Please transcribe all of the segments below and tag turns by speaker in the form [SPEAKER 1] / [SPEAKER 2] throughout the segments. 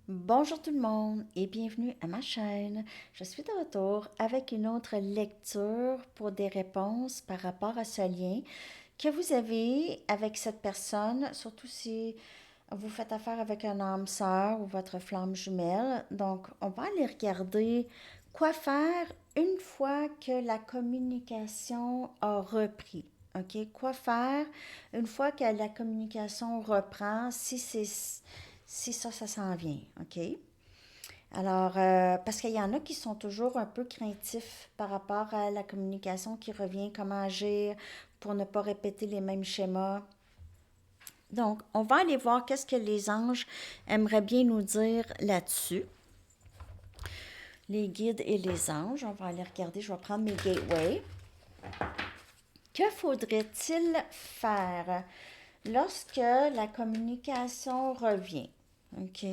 [SPEAKER 1] Bonjour tout le monde et bienvenue à ma chaîne. Je suis de retour avec une autre lecture pour des réponses par rapport à ce lien que vous avez avec cette personne, surtout si vous faites affaire avec un âme sœur ou votre flamme jumelle. Donc, on va aller regarder quoi faire une fois que la communication a repris. OK? Quoi faire une fois que la communication reprend si ça s'en vient. OK? Alors, parce qu'il y en a qui sont toujours un peu craintifs par rapport à la communication qui revient, comment agir pour ne pas répéter les mêmes schémas. Donc, on va aller voir qu'est-ce que les anges aimeraient bien nous dire là-dessus. Les guides et les anges, on va aller regarder, je vais prendre mes gateways. Que faudrait-il faire lorsque la communication revient? OK?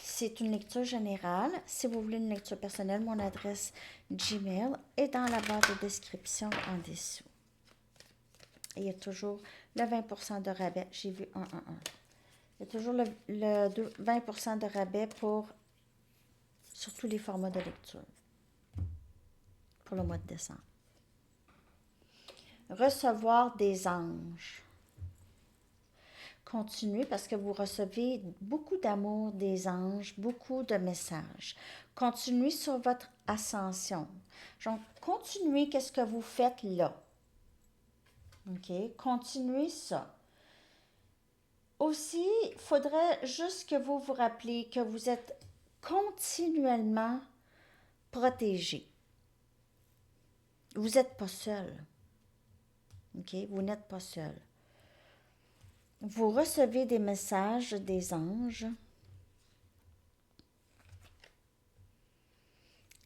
[SPEAKER 1] C'est une lecture générale. Si vous voulez une lecture personnelle, mon adresse Gmail est dans la barre de description en dessous. Et il y a toujours le 20% de rabais. J'ai vu 1, 1, 1. Il y a toujours le 20% de rabais sur tous les formats de lecture pour le mois de décembre. Recevoir des anges. Continuez parce que vous recevez beaucoup d'amour des anges, beaucoup de messages. Continuez sur votre ascension. Donc, continuez qu'est-ce que vous faites là. OK? Continuez ça. Aussi, il faudrait juste que vous vous rappeliez que vous êtes continuellement protégé. Vous n'êtes pas seul. OK? Vous n'êtes pas seul. Vous recevez des messages des anges.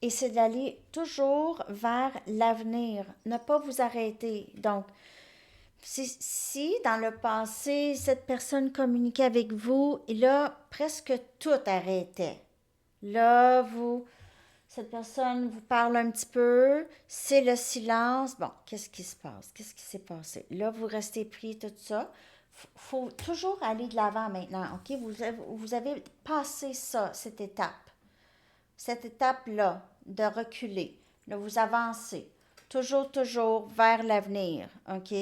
[SPEAKER 1] Et c'est d'aller toujours vers l'avenir, ne pas vous arrêter. Donc, si dans le passé, cette personne communiquait avec vous, et là, presque tout arrêtait. Là, cette personne vous parle un petit peu, c'est le silence. Bon, qu'est-ce qui se passe? Qu'est-ce qui s'est passé? Là, vous restez pris, tout ça. Faut toujours aller de l'avant maintenant, OK? Vous avez passé ça, cette étape-là de reculer. Là, vous avancez toujours vers l'avenir, OK?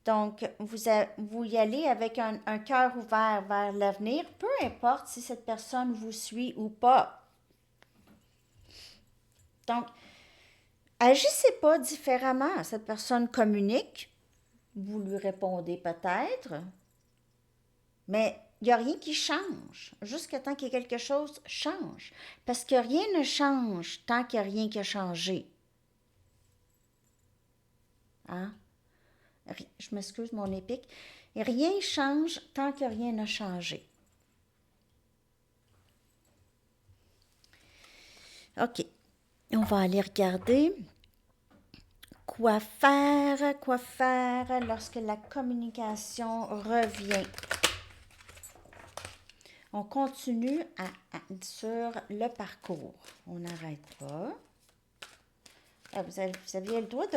[SPEAKER 1] Donc, vous y allez avec un cœur ouvert vers l'avenir, peu importe si cette personne vous suit ou pas. Donc, agissez pas différemment. Cette personne communique, vous lui répondez peut-être, mais il n'y a rien qui change. Jusqu'à temps qu'il y ait quelque chose change. Parce que rien ne change tant qu'il n'y a rien qui a changé. Hein? Je m'excuse mon épique. Et rien change tant que rien n'a changé. OK. On va aller regarder quoi faire lorsque la communication revient. On continue sur le parcours. On n'arrête pas. Vous aviez le droit vous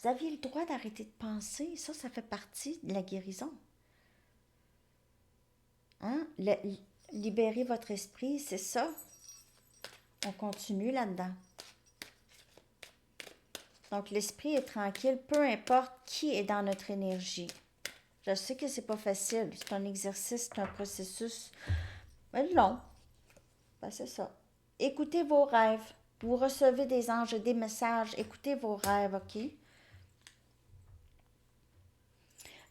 [SPEAKER 1] aviez le droit d'arrêter de penser. Ça fait partie de la guérison. Hein? Libérer votre esprit, c'est ça. On continue là-dedans. Donc, l'esprit est tranquille, peu importe qui est dans notre énergie. Je sais que c'est pas facile. C'est un exercice, c'est un processus long. Ben, c'est ça. Écoutez vos rêves. Vous recevez des anges, des messages. Écoutez vos rêves, OK?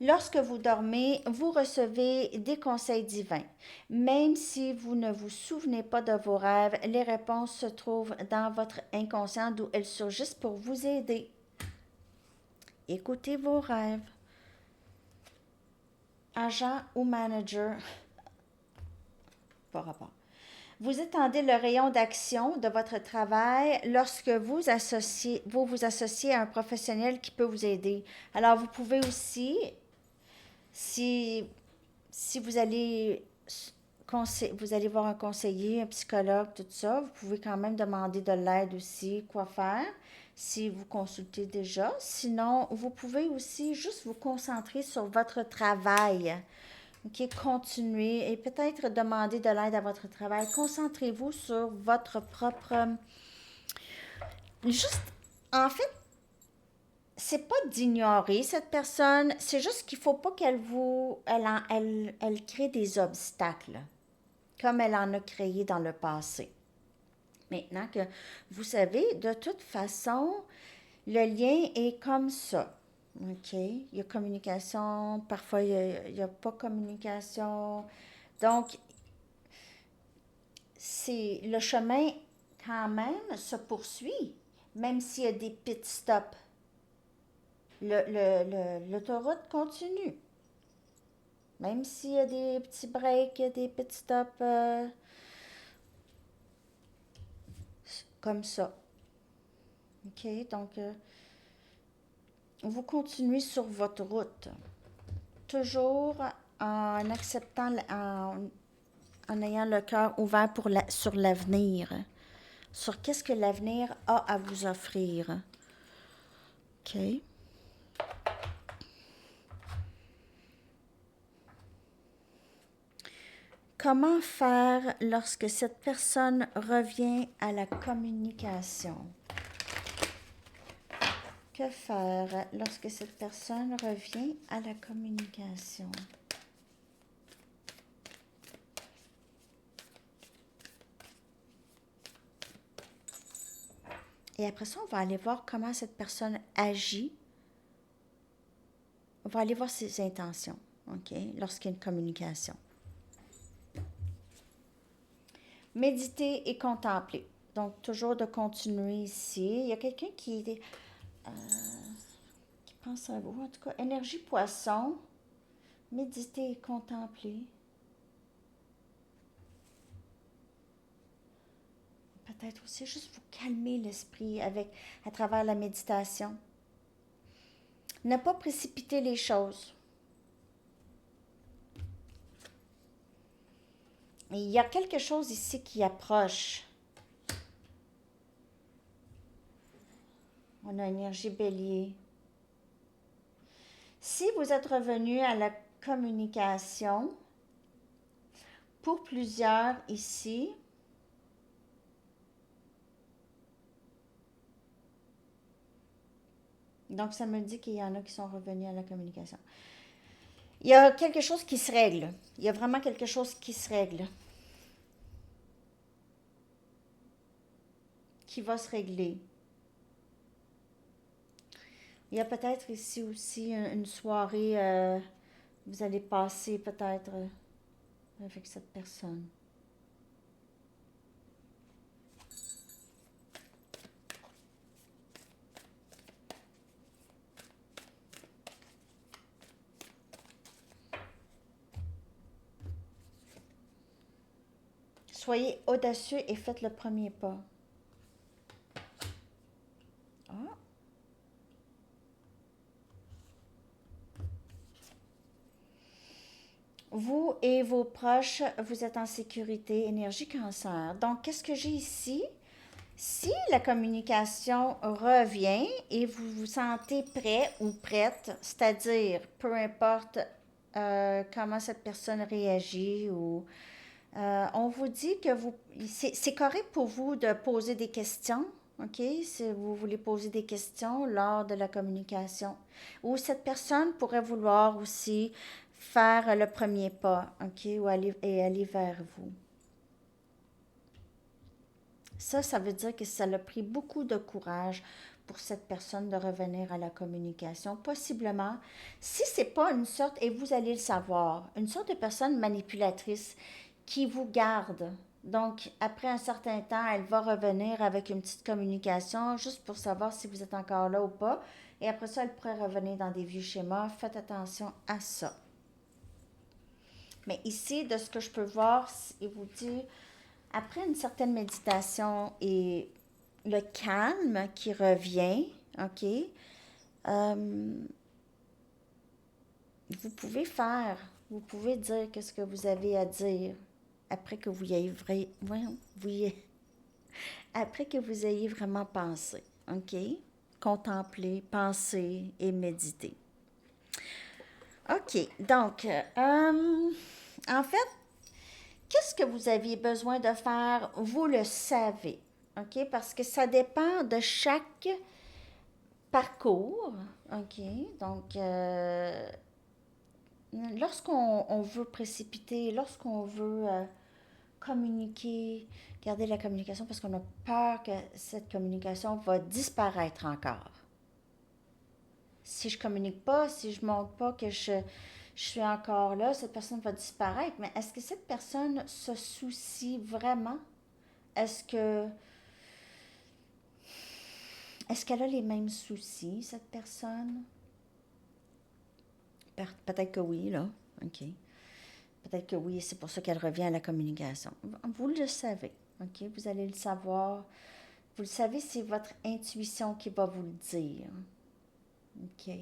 [SPEAKER 1] Lorsque vous dormez, vous recevez des conseils divins. Même si vous ne vous souvenez pas de vos rêves, les réponses se trouvent dans votre inconscient d'où elles surgissent pour vous aider. Écoutez vos rêves. Agent ou manager, par rapport. Vous étendez le rayon d'action de votre travail lorsque vous vous associez à un professionnel qui peut vous aider. Alors, vous pouvez aussi, si, si vous allez voir un conseiller, un psychologue, tout ça, vous pouvez quand même demander de l'aide aussi, quoi faire. si vous consultez déjà. Sinon, vous pouvez aussi juste vous concentrer sur votre travail. OK, continuez et peut-être demander de l'aide à votre travail. Concentrez-vous sur votre propre... Juste, en fait, c'est pas d'ignorer cette personne, c'est juste qu'il faut pas qu'elle vous... Elle crée des obstacles, comme elle en a créé dans le passé. Maintenant que vous savez, de toute façon, le lien est comme ça. OK? Il y a communication, parfois il y a pas communication. Donc, c'est le chemin quand même se poursuit, même s'il y a des pit stops. L'autoroute continue. Même s'il y a des petits breaks, des pit stops comme ça. OK? Donc, vous continuez sur votre route. Toujours en acceptant, en ayant le cœur ouvert sur l'avenir. Sur qu'est-ce que l'avenir a à vous offrir. OK? Comment faire lorsque cette personne revient à la communication? Que faire lorsque cette personne revient à la communication? Et après ça, on va aller voir comment cette personne agit. On va aller voir ses intentions, OK, lorsqu'il y a une communication. Méditer et contempler. Donc, toujours de continuer ici. Il y a quelqu'un qui pense à vous. En tout cas, énergie poisson. Méditer et contempler. Peut-être aussi juste vous calmer l'esprit à travers la méditation. Ne pas précipiter les choses. Il y a quelque chose ici qui approche. On a énergie bélier. Si vous êtes revenu à la communication, pour plusieurs ici, donc ça me dit qu'il y en a qui sont revenus à la communication. Il y a quelque chose qui se règle. Il y a vraiment quelque chose qui se règle. Qui va se régler. Il y a peut-être ici aussi une soirée, vous allez passer peut-être avec cette personne. Soyez audacieux et faites le premier pas. Ah. Vous et vos proches, vous êtes en sécurité, énergie cancer. Donc, qu'est-ce que j'ai ici? Si la communication revient et vous vous sentez prêt ou prête, c'est-à-dire peu importe comment cette personne réagit ou on vous dit que c'est correct pour vous de poser des questions, OK? Si vous voulez poser des questions lors de la communication. Ou cette personne pourrait vouloir aussi faire le premier pas, OK? Et aller vers vous. Ça veut dire que ça a pris beaucoup de courage pour cette personne de revenir à la communication. Possiblement, si c'est pas une sorte, et vous allez le savoir, une sorte de personne manipulatrice qui vous garde. Donc, après un certain temps, elle va revenir avec une petite communication juste pour savoir si vous êtes encore là ou pas. Et après ça, elle pourrait revenir dans des vieux schémas. Faites attention à ça. Mais ici, de ce que je peux voir, il vous dit, après une certaine méditation et le calme qui revient, OK, vous pouvez vous pouvez dire qu'est-ce que vous avez à dire après que vous y ayez, après que vous ayez vraiment pensé, OK? contempler, penser et méditer. OK, donc, en fait, qu'est-ce que vous aviez besoin de faire? Vous le savez, OK? Parce que ça dépend de chaque parcours, OK? Donc, lorsqu'on veut précipiter, lorsqu'on veut communiquer, garder la communication parce qu'on a peur que cette communication va disparaître encore. Si je communique pas, si je montre pas que je suis encore là, cette personne va disparaître. Mais est-ce que cette personne se soucie vraiment? Est-ce que est-ce qu'elle a les mêmes soucis, cette personne? Peut-être que oui, là. OK. Peut-être que oui, c'est pour ça qu'elle revient à la communication. Vous le savez, OK? Vous allez le savoir. Vous le savez, c'est votre intuition qui va vous le dire. OK?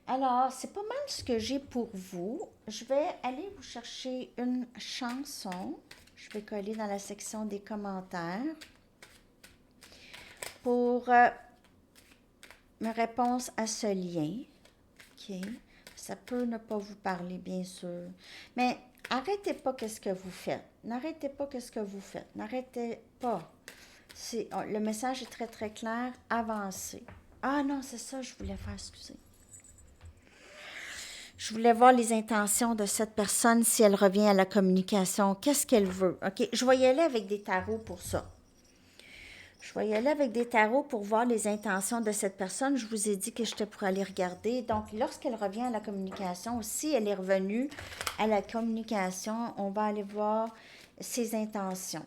[SPEAKER 1] Alors, c'est pas mal ce que j'ai pour vous. Je vais aller vous chercher une chanson. Je vais coller dans la section des commentaires pour ma réponse à ce lien. OK? Ça peut ne pas vous parler, bien sûr. Mais arrêtez pas qu'est-ce que vous faites. N'arrêtez pas qu'est-ce que vous faites. N'arrêtez pas. Le message est très, très clair. Avancez. Ah non, c'est ça que je voulais faire, excusez. Je voulais voir les intentions de cette personne si elle revient à la communication. Qu'est-ce qu'elle veut? OK, je vais y aller avec des tarots pour ça. Je vais y aller avec des tarots pour voir les intentions de cette personne. Je vous ai dit que j'étais pour aller regarder. Donc, lorsqu'elle revient à la communication, si elle est revenue à la communication, on va aller voir ses intentions.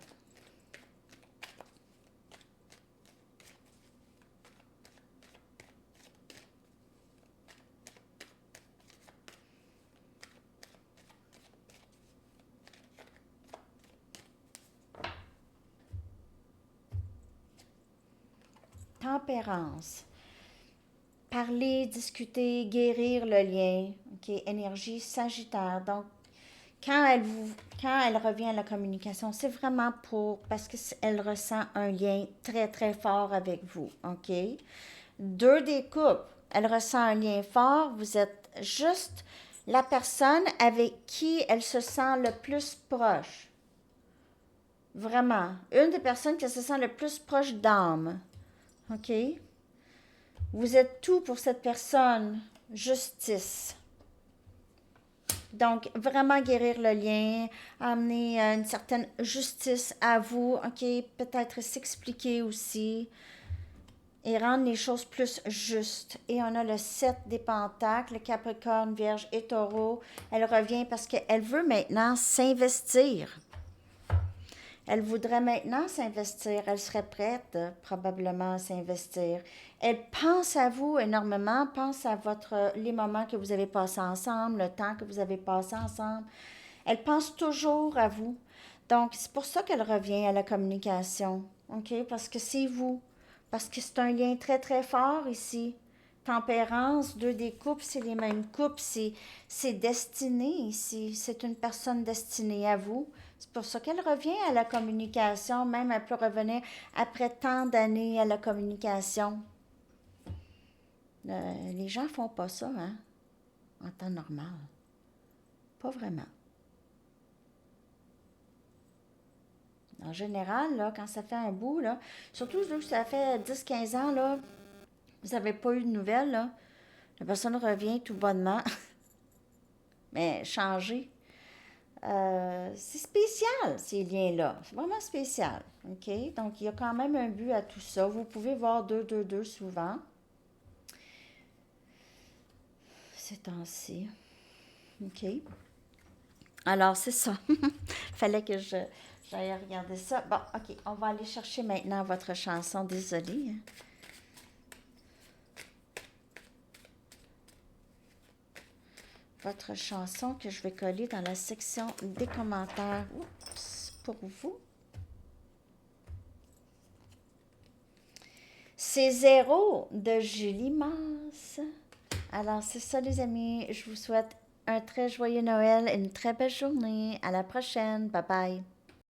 [SPEAKER 1] Tempérance. Parler, discuter, guérir le lien. OK, énergie sagittaire. Donc, quand elle revient à la communication, c'est vraiment parce qu'elle ressent un lien très, très fort avec vous. OK? 2 des coupes, elle ressent un lien fort. Vous êtes juste la personne avec qui elle se sent le plus proche. Vraiment. Une des personnes qui se sent le plus proche d'âme. OK? Vous êtes tout pour cette personne. Justice. Donc, vraiment guérir le lien, amener une certaine justice à vous, OK? Peut-être s'expliquer aussi et rendre les choses plus justes. Et on a le 7 des Pentacles, le Capricorne, Vierge et Taureau. Elle revient parce qu'elle veut maintenant s'investir. Elle voudrait maintenant s'investir. Elle serait prête probablement à s'investir. Elle pense à vous énormément, pense à les moments que vous avez passés ensemble, le temps que vous avez passé ensemble. Elle pense toujours à vous. Donc, c'est pour ça qu'elle revient à la communication. OK? Parce que c'est vous. Parce que c'est un lien très, très fort ici. Tempérance, 2 des coupes, c'est les mêmes coupes. C'est destiné ici. C'est une personne destinée à vous. C'est pour ça qu'elle revient à la communication. Même elle peut revenir après tant d'années à la communication. Les gens font pas ça, hein, en temps normal. Pas vraiment. En général, là, quand ça fait un bout, là, surtout que ça fait 10-15 ans, là, vous n'avez pas eu de nouvelles, là, la personne revient tout bonnement, mais changé. C'est spécial, ces liens-là. C'est vraiment spécial. OK? Donc, il y a quand même un but à tout ça. Vous pouvez voir 2-2-2 souvent. Ces temps-ci. OK? Alors, c'est ça. Fallait que j'aille regarder ça. Bon, OK. On va aller chercher maintenant votre chanson. Désolée. Hein. Votre chanson que je vais coller dans la section des commentaires. Oups, pour vous. C'est Zéro de Julie Masse. Alors, c'est ça, les amis. Je vous souhaite un très joyeux Noël et une très belle journée. À la prochaine. Bye bye.